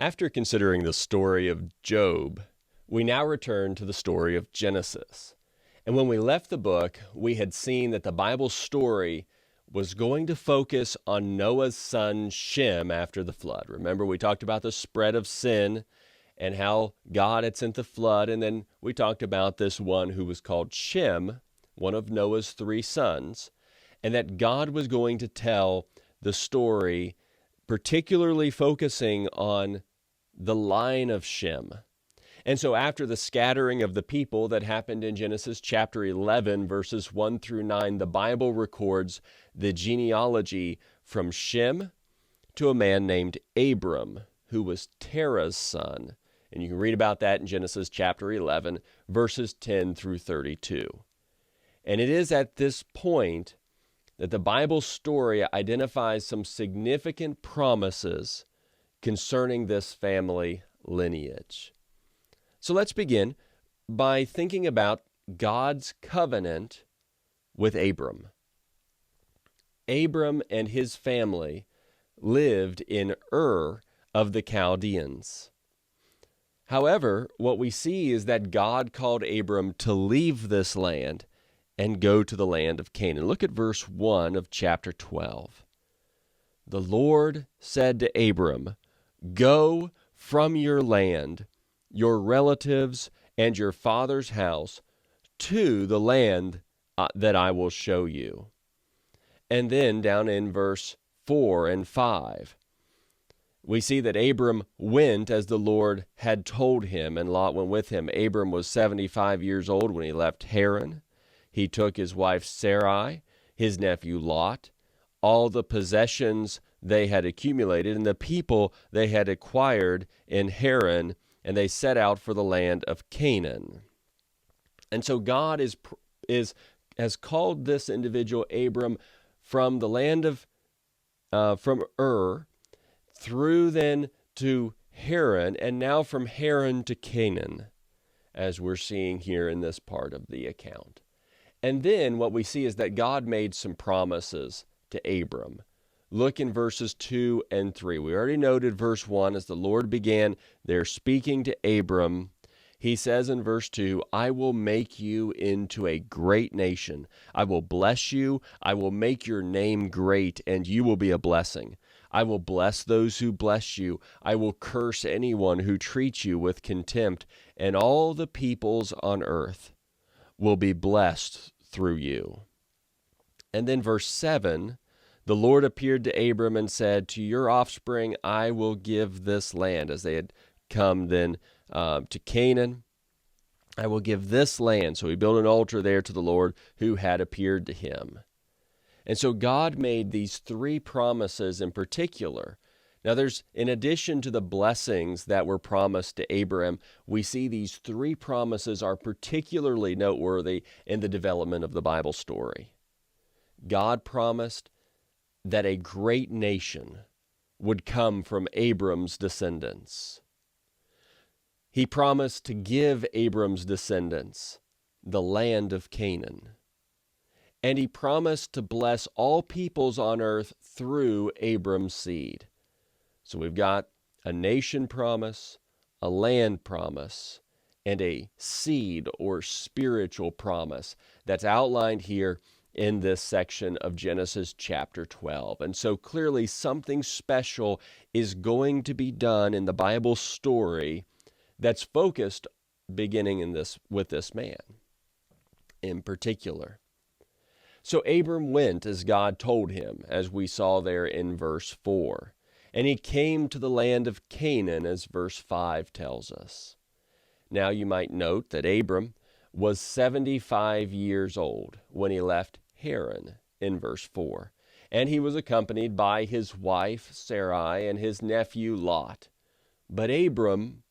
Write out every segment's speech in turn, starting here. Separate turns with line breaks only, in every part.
After considering the story of Job, we now return to the story of Genesis. And when we left the book, we had seen that the Bible story was going to focus on Noah's son Shem after the flood. Remember, we talked about the spread of sin and how God had sent the flood, and then we talked about this one who was called Shem, one of Noah's three sons, and that God was going to tell the story particularly focusing on the line of Shem. And so after the scattering of the people that happened in Genesis chapter 11, verses 1 through 9, the Bible records the genealogy from Shem to a man named Abram, who was Terah's son. And you can read about that in Genesis chapter 11, verses 10 through 32. And it is at this point that the Bible story identifies some significant promises concerning this family lineage. So let's begin by thinking about God's covenant with Abram. Abram and his family lived in Ur of the Chaldeans. However, what we see is that God called Abram to leave this land and go to the land of Canaan. Look at verse 1 of chapter 12. The Lord said to Abram, "Go from your land, your relatives, and your father's house to the land that I will show you." And then down in verse 4 and 5, we see that Abram went as the Lord had told him, and Lot went with him. Abram was 75 years old when he left Haran. He took his wife Sarai, his nephew Lot, all the possessions they had accumulated, and the people they had acquired in Haran, and they set out for the land of Canaan. And so God has called this individual Abram from the land of from Ur through then to Haran, and now from Haran to Canaan, as we're seeing here in this part of the account. And then what we see is that God made some promises to Abram. Look in verses 2 and 3. We already noted verse 1, as the Lord began there speaking to Abram, he says in verse 2, "I will make you into a great nation. I will bless you. I will make your name great, and you will be a blessing. I will bless those who bless you. I will curse anyone who treats you with contempt, and all the peoples on earth will be blessed through you." And then verse 7, the Lord appeared to Abram and said, "To your offspring I will give this land," as they had come then to Canaan. "I will give this land." So he built an altar there to the Lord who had appeared to him. And so God made these three promises in particular. Now in addition to the blessings that were promised to Abraham, we see these three promises are particularly noteworthy in the development of the Bible story. God promised that a great nation would come from Abram's descendants. He promised to give Abram's descendants the land of Canaan. And he promised to bless all peoples on earth through Abram's seed. So we've got a nation promise, a land promise, and a seed or spiritual promise that's outlined here in this section of Genesis chapter 12. And so clearly something special is going to be done in the Bible story that's focused beginning with this man in particular. So Abram went as God told him, as we saw there in verse 4. And he came to the land of Canaan, as verse 5 tells us. Now you might note that Abram was 75 years old when he left Haran in verse 4. And he was accompanied by his wife Sarai and his nephew Lot. But Abram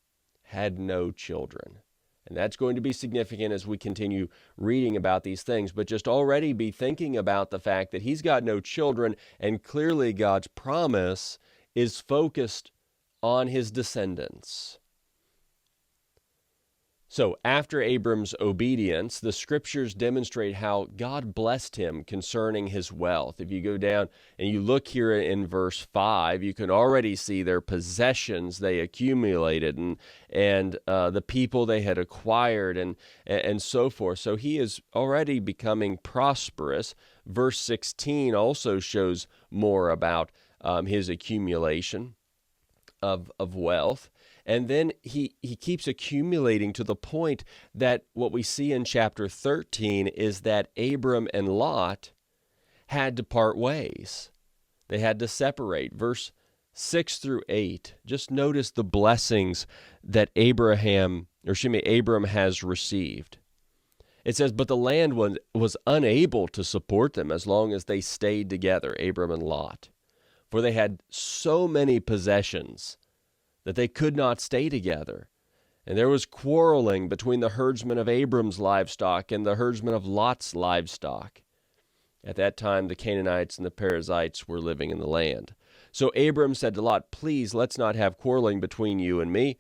had no children. And that's going to be significant as we continue reading about these things. But just already be thinking about the fact that he's got no children, and clearly God's promise is focused on his descendants. So after Abram's obedience, the scriptures demonstrate how God blessed him concerning his wealth. If you go down and you look here in verse 5, you can already see their possessions they accumulated and the people they had acquired and so forth. So he is already becoming prosperous. Verse 16 also shows more about his accumulation of wealth. And then he keeps accumulating to the point that what we see in chapter 13 is that Abram and Lot had to part ways. They had to separate. Verse 6 through 8, just notice the blessings that Abram has received. It says, but the land was unable to support them as long as they stayed together, Abram and Lot, for they had so many possessions that they could not stay together. And there was quarreling between the herdsmen of Abram's livestock and the herdsmen of Lot's livestock. At that time, the Canaanites and the Perizzites were living in the land. So Abram said to Lot, please, let's not have quarreling between you and me,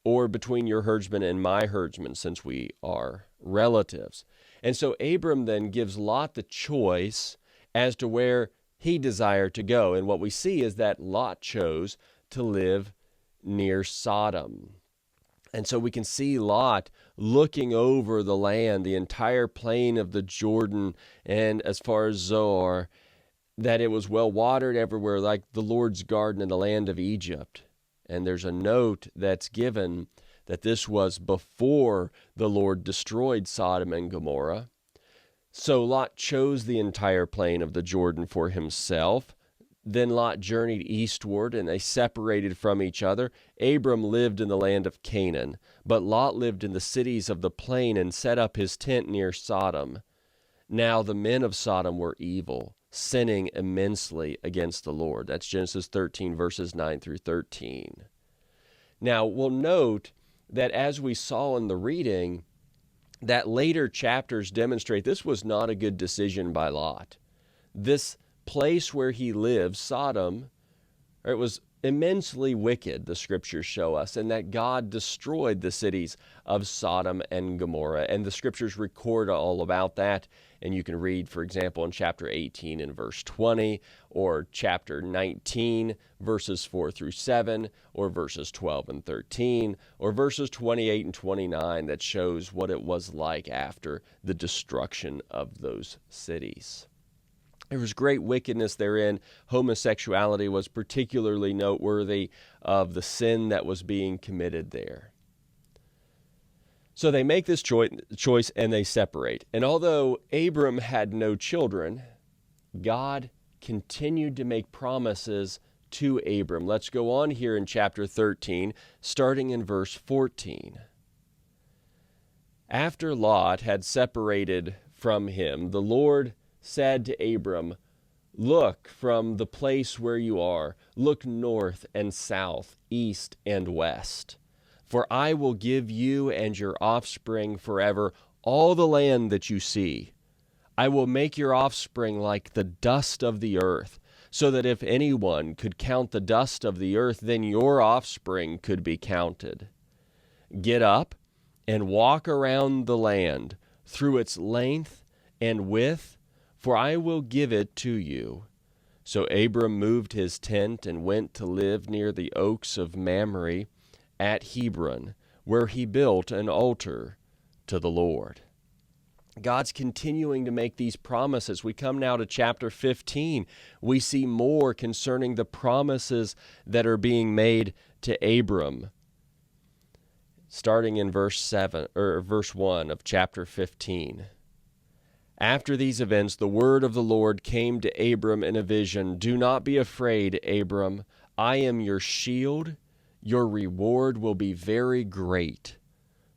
or between your herdsmen and my herdsmen, since we are relatives. And so Abram then gives Lot the choice as to where he desired to go. And what we see is that Lot chose to live near Sodom. And so we can see Lot looking over the land, the entire plain of the Jordan, and as far as Zoar, that it was well watered everywhere, like the Lord's garden in the land of Egypt. And there's a note that's given that this was before the Lord destroyed Sodom and Gomorrah. So Lot chose the entire plain of the Jordan for himself. Then Lot journeyed eastward, and they separated from each other. Abram lived in the land of Canaan, but Lot lived in the cities of the plain and set up his tent near Sodom. Now the men of Sodom were evil, sinning immensely against the Lord. That's Genesis 13, verses 9 through 13. Now, we'll note that as we saw in the reading, that later chapters demonstrate this was not a good decision by Lot. This place where he lived, Sodom, it was immensely wicked, the scriptures show us, and that God destroyed the cities of Sodom and Gomorrah. And the scriptures record all about that. And you can read, for example, in chapter 18 and verse 20, or chapter 19, verses 4 through 7, or verses 12 and 13, or verses 28 and 29 that shows what it was like after the destruction of those cities. There was great wickedness therein. Homosexuality was particularly noteworthy of the sin that was being committed there. So they make this choice and they separate. And although Abram had no children, God continued to make promises to Abram. Let's go on here in chapter 13, starting in verse 14. After Lot had separated from him, the Lord said to Abram, look from the place where you are, look north and south, east and west. For I will give you and your offspring forever all the land that you see. I will make your offspring like the dust of the earth, so that if anyone could count the dust of the earth, then your offspring could be counted. Get up and walk around the land through its length and width, for I will give it to you. So Abram moved his tent and went to live near the oaks of Mamre at Hebron, where he built an altar to the Lord. God's continuing to make these promises. We come now to chapter 15. We see more concerning the promises that are being made to Abram. Starting in verse 1 of chapter 15. After these events, the word of the Lord came to Abram in a vision. Do not be afraid, Abram. I am your shield. Your reward will be very great.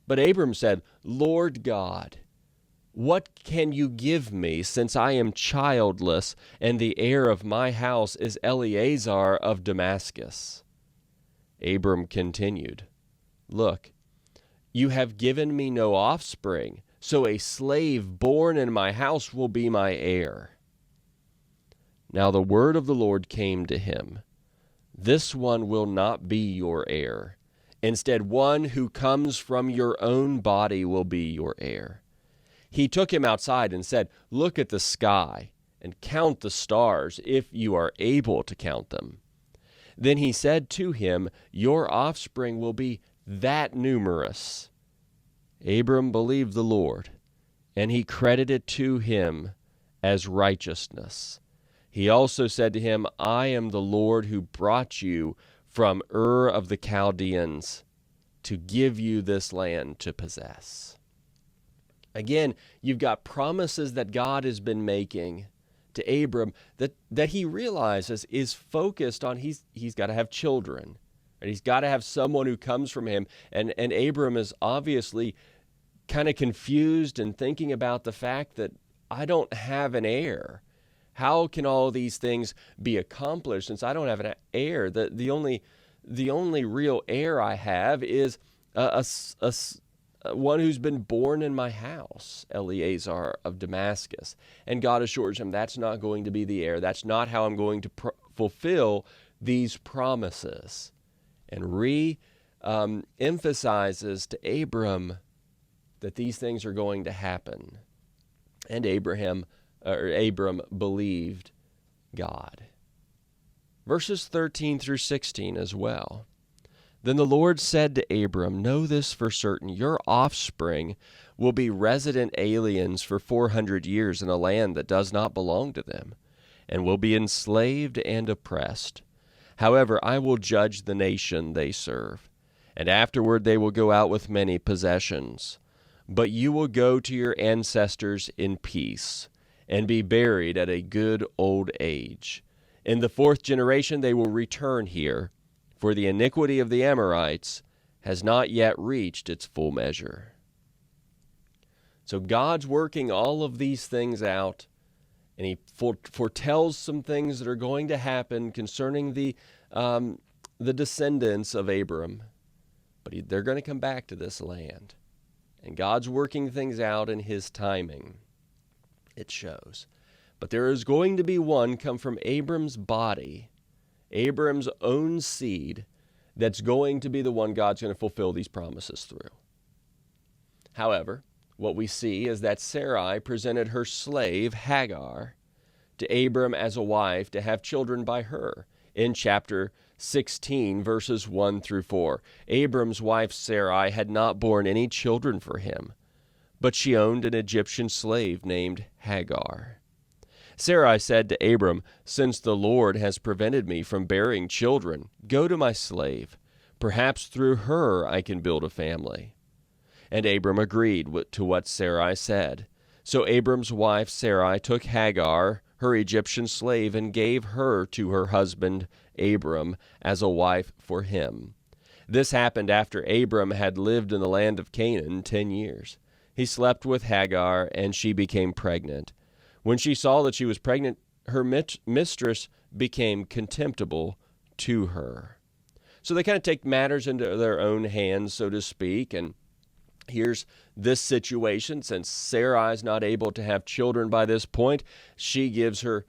But Abram said, Lord God, what can you give me, since I am childless, and the heir of my house is Eleazar of Damascus? Abram continued, Look, you have given me no offspring, so a slave born in my house will be my heir. Now the word of the Lord came to him, This one will not be your heir. Instead, one who comes from your own body will be your heir. He took him outside and said, "Look at the sky and count the stars, if you are able to count them." Then he said to him, "Your offspring will be that numerous." Abram believed the Lord, and he credited to him as righteousness. He also said to him, "I am the Lord who brought you from Ur of the Chaldeans to give you this land to possess." Again, you've got promises that God has been making to Abram that he realizes is focused on he's got to have children, and he's got to have someone who comes from him. And Abram is obviously kind of confused and thinking about the fact that I don't have an heir. How can all these things be accomplished since I don't have an heir? The only real heir I have is one who's been born in my house, Eleazar of Damascus. And God assures him that's not going to be the heir. That's not how I'm going to fulfill these promises. And emphasizes to Abram that these things are going to happen. And Abram believed God. Verses 13 through 16 as well. Then the Lord said to Abram, "Know this for certain, your offspring will be resident aliens for 400 years in a land that does not belong to them, and will be enslaved and oppressed. However, I will judge the nation they serve, and afterward they will go out with many possessions. But you will go to your ancestors in peace, and be buried at a good old age. In the 4th generation they will return here, for the iniquity of the Amorites has not yet reached its full measure." So God's working all of these things out, and he foretells some things that are going to happen concerning the descendants of Abram. But they're going to come back to this land. And God's working things out in his timing, it shows. But there is going to be one come from Abram's body, Abram's own seed, that's going to be the one God's going to fulfill these promises through. However, what we see is that Sarai presented her slave, Hagar, to Abram as a wife to have children by her in chapter 16, verses 1 through 4. Abram's wife Sarai had not borne any children for him, but she owned an Egyptian slave named Hagar. Sarai said to Abram, "Since the Lord has prevented me from bearing children, go to my slave. Perhaps through her I can build a family." And Abram agreed to what Sarai said. So Abram's wife Sarai took Hagar, her Egyptian slave, and gave her to her husband Abram as a wife for him. This happened after Abram had lived in the land of Canaan 10 years. He slept with Hagar, and she became pregnant. When she saw that she was pregnant, her mistress became contemptible to her. So they kind of take matters into their own hands, so to speak, and here's this situation. Since Sarai is not able to have children by this point, she gives her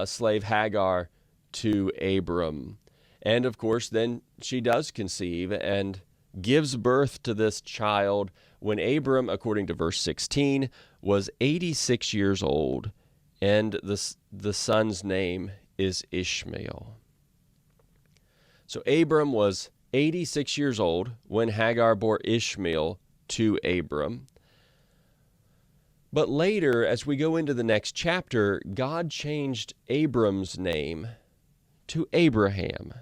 slave Hagar to Abram. And of course, then she does conceive and gives birth to this child when Abram, according to verse 16, was 86 years old, and the son's name is Ishmael. So Abram was 86 years old when Hagar bore Ishmael to Abram. But later, as we go into the next chapter, God changed Abram's name to Abraham.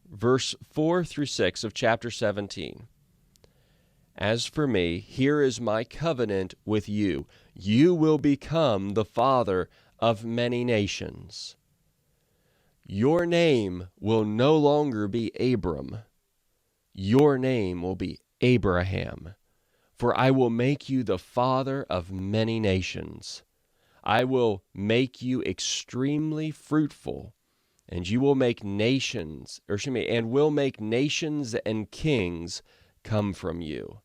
Verse 4 through 6 of chapter 17. "As for me, here is my covenant with you. You will become the father of many nations. Your name will no longer be Abram. Your name will be Abraham. For I will make you the father of many nations. I will make you extremely fruitful, and you will make nations, and will make nations and kings come from you."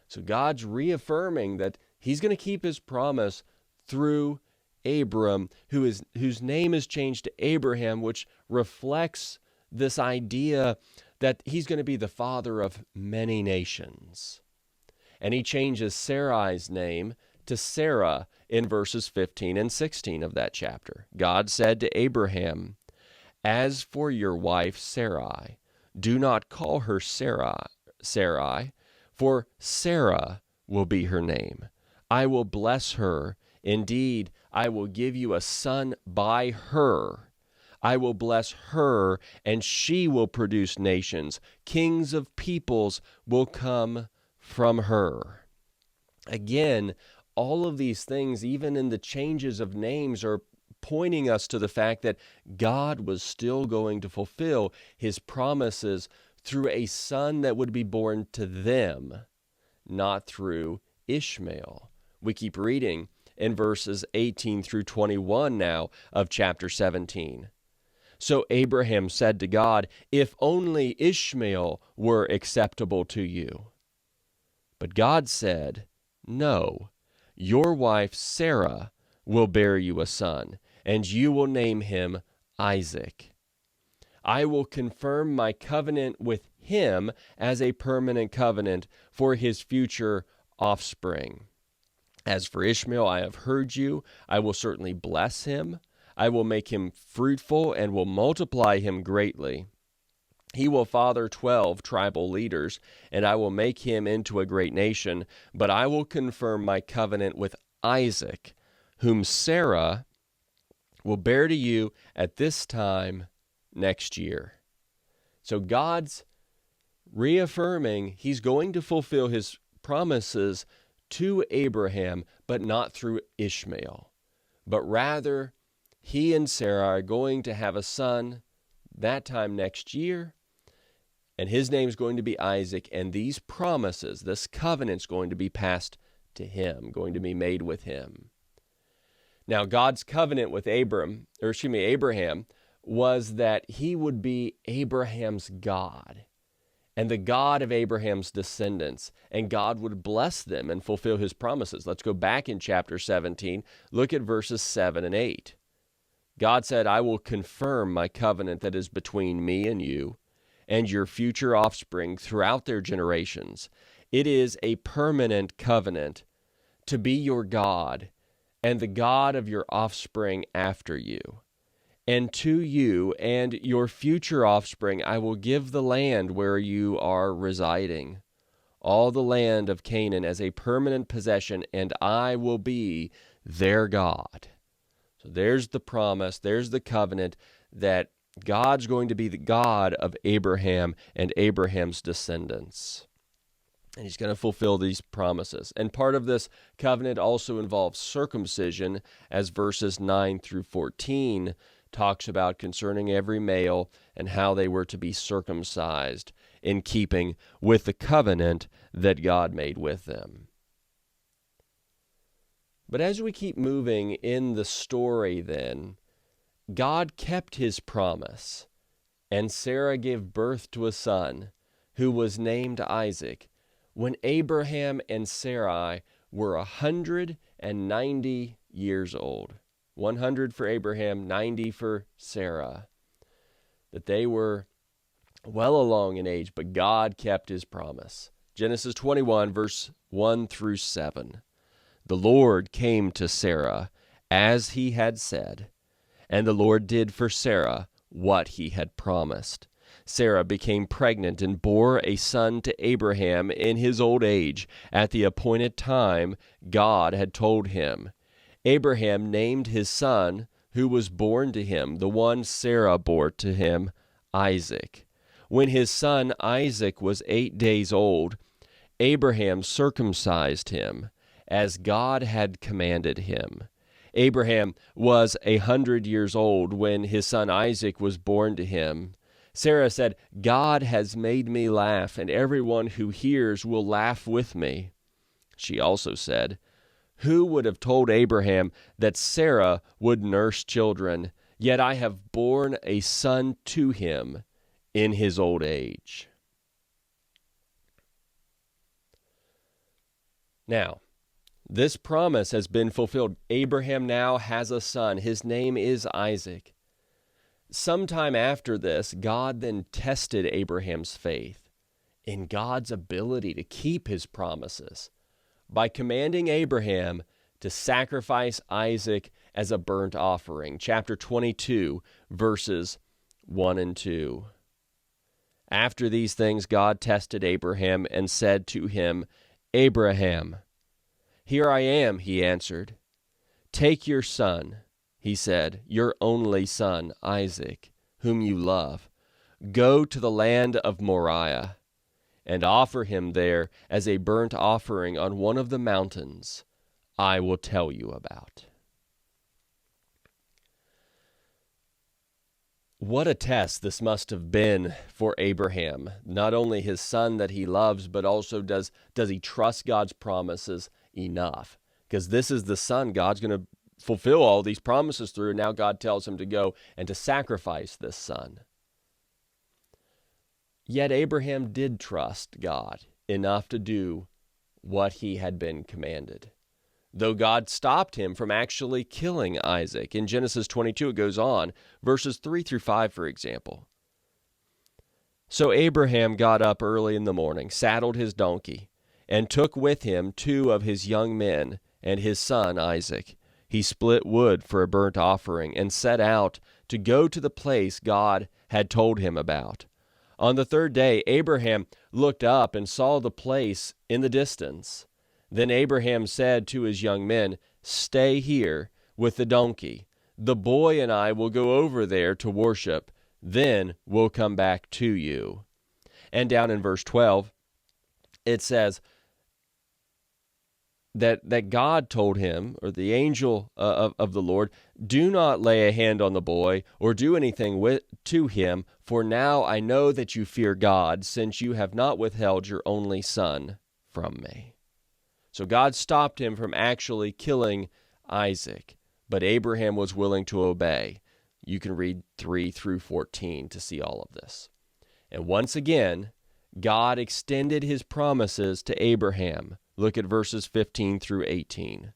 So God's reaffirming that he's going to keep his promise through Abram, whose name is changed to Abraham, which reflects this idea that he's going to be the father of many nations. And he changes Sarai's name to Sarah in verses 15 and 16 of that chapter. God said to Abraham, "As for your wife Sarai, do not call her Sarai, for Sarah will be her name. I will bless her. Indeed, I will give you a son by her. I will bless her, and she will produce nations. Kings of peoples will come from her." Again, all of these things, even in the changes of names, are pointing us to the fact that God was still going to fulfill his promises through a son that would be born to them, not through Ishmael. We keep reading in verses 18 through 21 now of chapter 17. "So Abraham said to God, 'If only Ishmael were acceptable to you.' But God said, 'No, your wife Sarah will bear you a son, and you will name him Isaac. I will confirm my covenant with him as a permanent covenant for his future offspring. As for Ishmael, I have heard you. I will certainly bless him. I will make him fruitful and will multiply him greatly. He will father 12 tribal leaders, and I will make him into a great nation. But I will confirm my covenant with Isaac, whom Sarah will bear to you at this time next year." So God's reaffirming he's going to fulfill his promises to Abraham, but not through Ishmael. But rather, he and Sarah are going to have a son that time next year, and his name's going to be Isaac, and these promises, this covenant's going to be passed to him, going to be made with him. Now, God's covenant with Abraham was that he would be Abraham's God and the God of Abraham's descendants, and God would bless them and fulfill his promises. Let's go back in chapter 17, look at verses 7 and 8. God said, "I will confirm my covenant that is between me and you and your future offspring throughout their generations. It is a permanent covenant to be your God and the God of your offspring after you. And to you and your future offspring I will give the land where you are residing, all the land of Canaan as a permanent possession, and I will be their God." So there's the promise, there's the covenant that God's going to be the God of Abraham and Abraham's descendants. And he's going to fulfill these promises. And part of this covenant also involves circumcision, as verses 9 through 14 talks about concerning every male and how they were to be circumcised in keeping with the covenant that God made with them. But as we keep moving in the story then, God kept his promise, and Sarah gave birth to a son who was named Isaac when Abraham and Sarai were 190 years old. 100 for Abraham, 90 for Sarah. That they were well along in age, but God kept his promise. Genesis 21, verse 1 through 7. "The Lord came to Sarah as he had said, and the Lord did for Sarah what he had promised. Sarah became pregnant and bore a son to Abraham in his old age, at the appointed time God had told him. Abraham named his son, who was born to him, the one Sarah bore to him, Isaac. When his son Isaac was 8 days old, Abraham circumcised him, as God had commanded him. Abraham was 100 years old when his son Isaac was born to him. Sarah said, 'God has made me laugh, and everyone who hears will laugh with me.' She also said, 'Who would have told Abraham that Sarah would nurse children? Yet I have borne a son to him in his old age.'" Now, this promise has been fulfilled. Abraham now has a son. His name is Isaac. Sometime after this, God then tested Abraham's faith in God's ability to keep his promises by commanding Abraham to sacrifice Isaac as a burnt offering. Chapter 22, verses 1 and 2. After these things, God tested Abraham and said to him, "Abraham." "Here I am," he answered. "Take your son," he said, "your only son, Isaac, whom you love. Go to the land of Moriah and offer him there as a burnt offering on one of the mountains I will tell you about." What a test this must have been for Abraham. Not only his son that he loves, but also does he trust God's promises enough? Because this is the son God's going to fulfill all these promises through. And now God tells him to go and to sacrifice this son. Yet Abraham did trust God enough to do what he had been commanded, though God stopped him from actually killing Isaac. In Genesis 22, it goes on, verses 3 through 5, for example. "So Abraham got up early in the morning, saddled his donkey, and took with him 2 of his young men and his son Isaac. He split wood for a burnt offering and set out to go to the place God had told him about. On the 3rd day, Abraham looked up and saw the place in the distance. Then Abraham said to his young men, 'Stay here with the donkey. The boy and I will go over there to worship. Then we'll come back to you.'" And down in verse 12, it says that God told him, or the angel of the Lord, "Do not lay a hand on the boy or do anything to him, for now I know that you fear God, since you have not withheld your only son from me." So God stopped him from actually killing Isaac, but Abraham was willing to obey. You can read 3 through 14 to see all of this. And once again, God extended his promises to Abraham. Look at verses 15 through 18.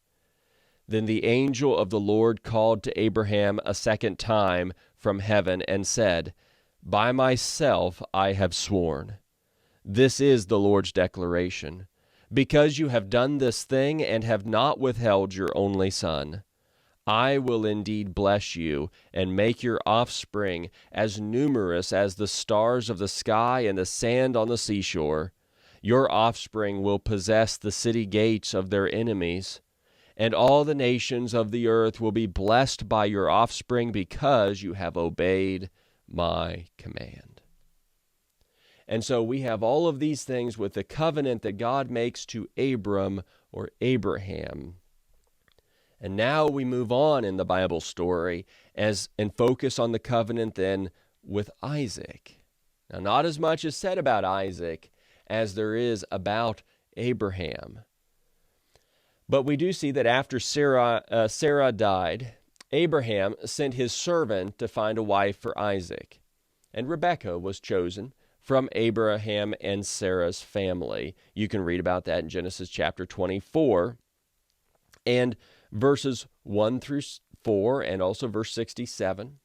"Then the angel of the Lord called to Abraham a second time from heaven and said, 'By myself I have sworn. This is the Lord's declaration. Because you have done this thing and have not withheld your only son, I will indeed bless you and make your offspring as numerous as the stars of the sky and the sand on the seashore. Your offspring will possess the city gates of their enemies, and all the nations of the earth will be blessed by your offspring because you have obeyed my command.'" And so we have all of these things with the covenant that God makes to Abram or Abraham. And now we move on in the Bible story and focus on the covenant then with Isaac. Now, not as much is said about Isaac as there is about Abraham. But we do see that after Sarah died, Abraham sent his servant to find a wife for Isaac. And Rebekah was chosen from Abraham and Sarah's family. You can read about that in Genesis chapter 24. And verses 1 through 4 and also verse 67.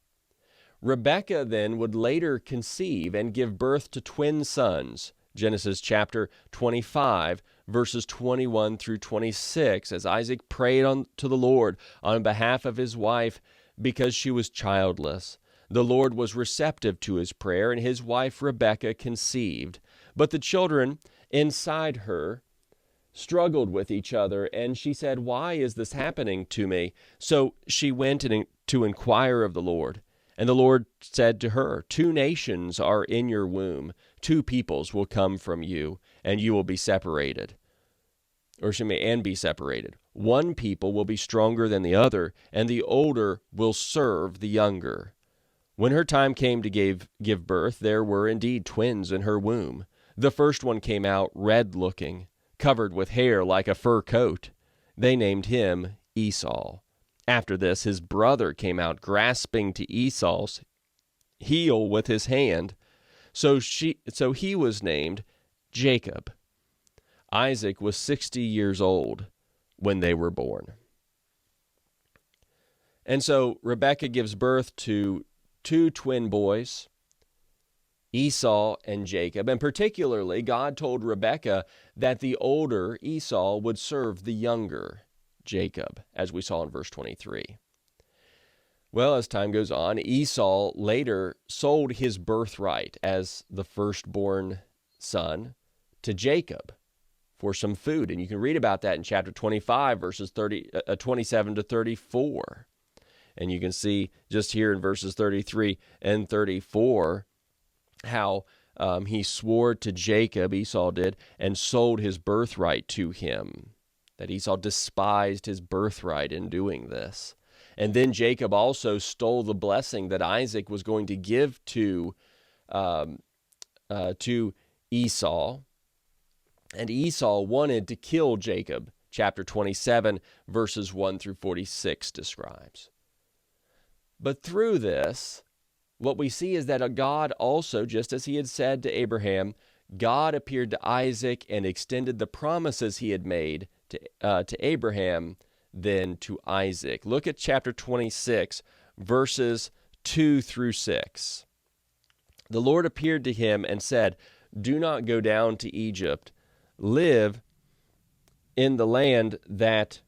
Rebekah then would later conceive and give birth to twin sons. Genesis chapter 25, verses 21 through 26, as Isaac prayed to the Lord on behalf of his wife because she was childless. The Lord was receptive to his prayer, and his wife Rebekah conceived. But the children inside her struggled with each other, and she said, "Why is this happening to me?" So she went to inquire of the Lord. And the Lord said to her, "2 nations are in your womb. 2 peoples will come from you, and you will be separated." And be separated. 1 people will be stronger than the other, and the older will serve the younger. When her time came to give birth, there were indeed twins in her womb. The first one came out red-looking, covered with hair like a fur coat. They named him Esau. After this, his brother came out grasping to Esau's heel with his hand. So he was named Jacob. Isaac was 60 years old when they were born. And so Rebekah gives birth to two twin boys, Esau and Jacob. And particularly, God told Rebekah that the older Esau would serve the younger Jacob, as we saw in verse 23. Well, as time goes on, Esau later sold his birthright as the firstborn son to Jacob for some food. And you can read about that in chapter 25, verses 27 to 34. And you can see just here in verses 33 and 34 how he swore to Jacob, Esau did, and sold his birthright to him, that Esau despised his birthright in doing this. And then Jacob also stole the blessing that Isaac was going to give to Esau. And Esau wanted to kill Jacob. Chapter 27, verses 1 through 46 describes. But through this, what we see is that God also, just as he had said to Abraham, God appeared to Isaac and extended the promises he had made to Abraham then to Isaac. Look at chapter 26, verses 2 through 6. The Lord appeared to him and said, "Do not go down to Egypt. Live in the land that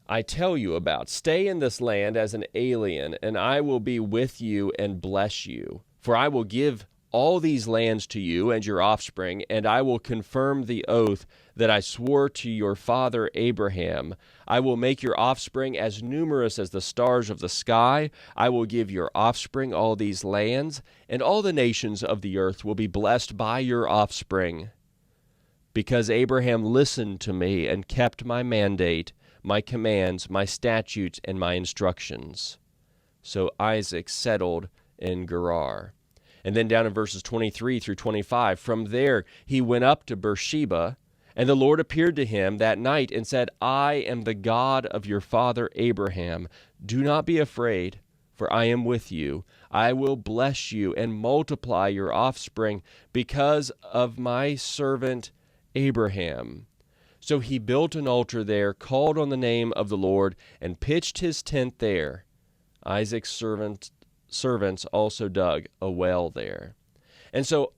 I tell you about. Stay in this land as an alien, and I will be with you and bless you. For I will give all these lands to you and your offspring, and I will confirm the oath that I swore to your father Abraham. I will make your offspring as numerous as the stars of the sky. I will give your offspring all these lands, and all the nations of the earth will be blessed by your offspring. Because Abraham listened to me and kept my mandate, my commands, my statutes, and my instructions." So Isaac settled in Gerar. And then down in verses 23 through 25, from there he went up to Beersheba, and the Lord appeared to him that night and said, "I am the God of your father Abraham. Do not be afraid, for I am with you. I will bless you and multiply your offspring because of my servant Abraham." So he built an altar there, called on the name of the Lord, and pitched his tent there. Isaac's servants also dug a well there. And so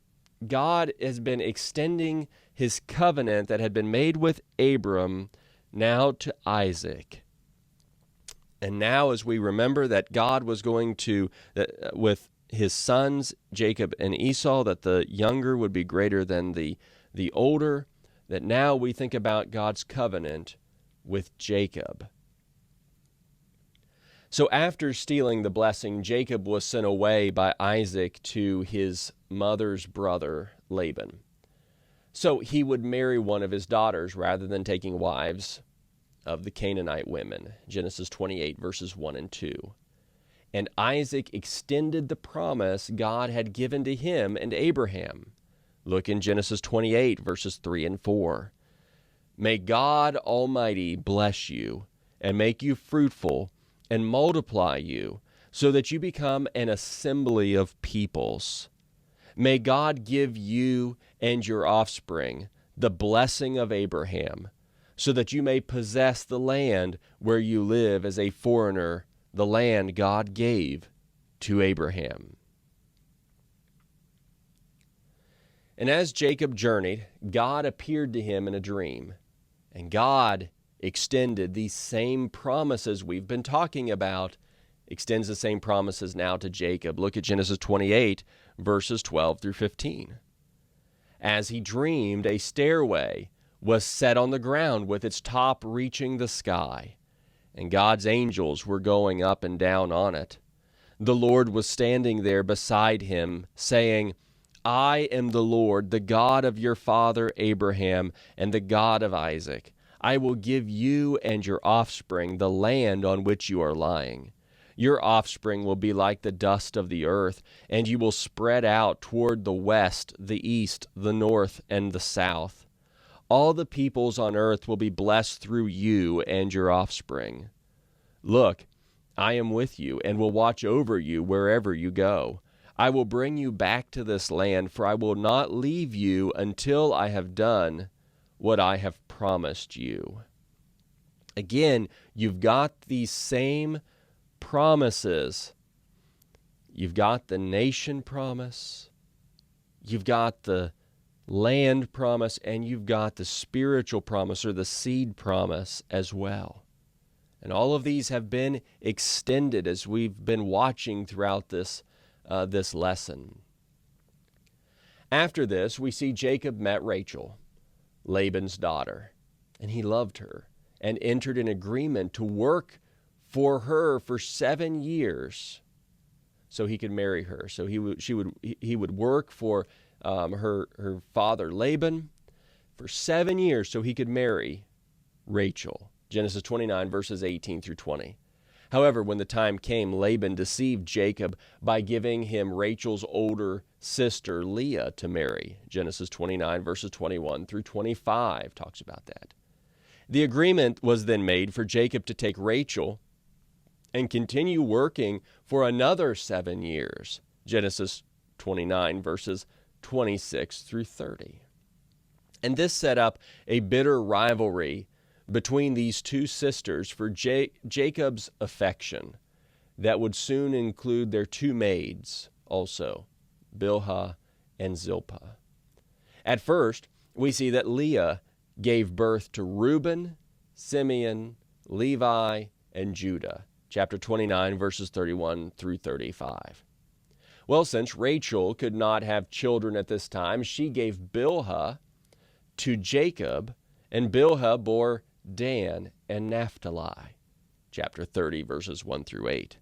God has been extending his covenant that had been made with Abram now to Isaac. And now, as we remember that God was going to, with his sons, Jacob and Esau, that the younger would be greater than the older, that now we think about God's covenant with Jacob. So after stealing the blessing, Jacob was sent away by Isaac to his mother's brother, Laban. So he would marry one of his daughters rather than taking wives of the Canaanite women. Genesis 28, verses 1 and 2. And Isaac extended the promise God had given to him and Abraham. Look in Genesis 28, verses 3 and 4. "May God Almighty bless you and make you fruitful and multiply you, so that you become an assembly of peoples. May God give you and your offspring the blessing of Abraham, so that you may possess the land where you live as a foreigner, the land God gave to Abraham." And as Jacob journeyed, God appeared to him in a dream, and God extended these same promises we've been talking about, extends the same promises now to Jacob. Look at Genesis 28, verses 12 through 15. As he dreamed, a stairway was set on the ground with its top reaching the sky, and God's angels were going up and down on it. The Lord was standing there beside him, saying, "I am the Lord, the God of your father Abraham and the God of Isaac. I will give you and your offspring the land on which you are lying. Your offspring will be like the dust of the earth, and you will spread out toward the west, the east, the north, and the south. All the peoples on earth will be blessed through you and your offspring. Look, I am with you and will watch over you wherever you go. I will bring you back to this land, for I will not leave you until I have done what I have promised you." Again, you've got these same promises. You've got the nation promise, you've got the land promise, and you've got the spiritual promise or the seed promise as well. And all of these have been extended as we've been watching throughout this lesson. After this, we see Jacob met Rachel, Laban's daughter, and he loved her and entered an agreement to work for her for 7 years so he could marry her. So he would work for her father Laban for 7 years so he could marry Rachel. Genesis 29, verses 18 through 20. However, when the time came, Laban deceived Jacob by giving him Rachel's older sister Leah to marry. Genesis 29, verses 21 through 25 talks about that. The agreement was then made for Jacob to take Rachel and continue working for another 7 years. Genesis 29, verses 26 through 30. And this set up a bitter rivalry between these two sisters for Jacob's affection that would soon include their two maids also, Bilhah and Zilpah. At first, we see that Leah gave birth to Reuben, Simeon, Levi, and Judah. Chapter 29, verses 31 through 35. Well, since Rachel could not have children at this time, she gave Bilhah to Jacob, and Bilhah bore Dan and Naphtali. Chapter 30, verses 1 through 8.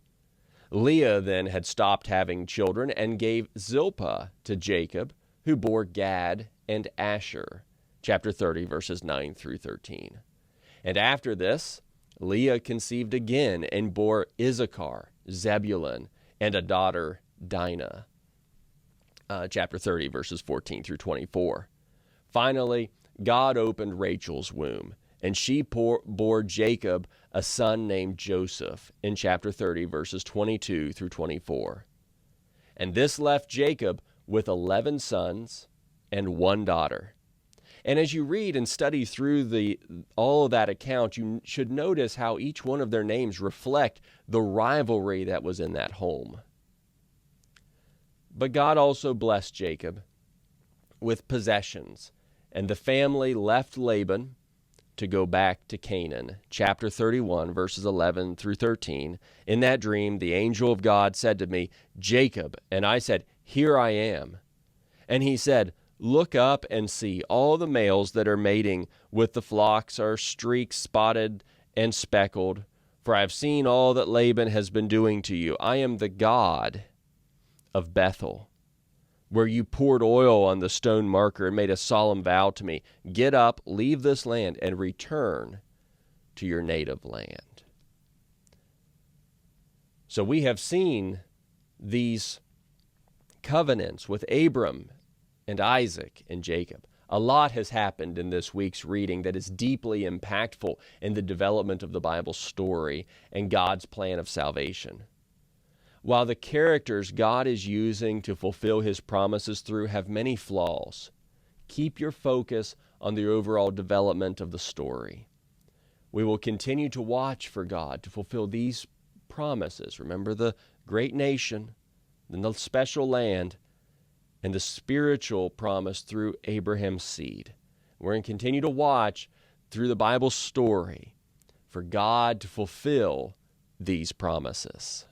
Leah then had stopped having children and gave Zilpah to Jacob, who bore Gad and Asher. Chapter 30, verses 9 through 13. And after this, Leah conceived again and bore Issachar, Zebulun, and a daughter, Dinah. Chapter 30, verses 14 through 24. Finally, God opened Rachel's womb, and she bore Jacob a son named Joseph in chapter 30, verses 22 through 24. And this left Jacob with 11 sons and one daughter. And as you read and study through all of that account, you should notice how each one of their names reflect the rivalry that was in that home. But God also blessed Jacob with possessions, and the family left Laban to go back to Canaan. Chapter 31, verses 11 through 13. In that dream, the angel of God said to me, Jacob, and I said, Here I am. And he said, Look up and see. All the males that are mating with the flocks are streaked, spotted, and speckled. For I have seen all that Laban has been doing to you. I am the God of Bethel, where you poured oil on the stone marker and made a solemn vow to me. Get up, leave this land, and return to your native land. So we have seen these covenants with Abram and Isaac and Jacob. A lot has happened in this week's reading that is deeply impactful in the development of the Bible story and God's plan of salvation. While the characters God is using to fulfill his promises through have many flaws, keep your focus on the overall development of the story. We will continue to watch for God to fulfill these promises. Remember the great nation, then the special land, and the spiritual promise through Abraham's seed. We're going to continue to watch through the Bible story for God to fulfill these promises.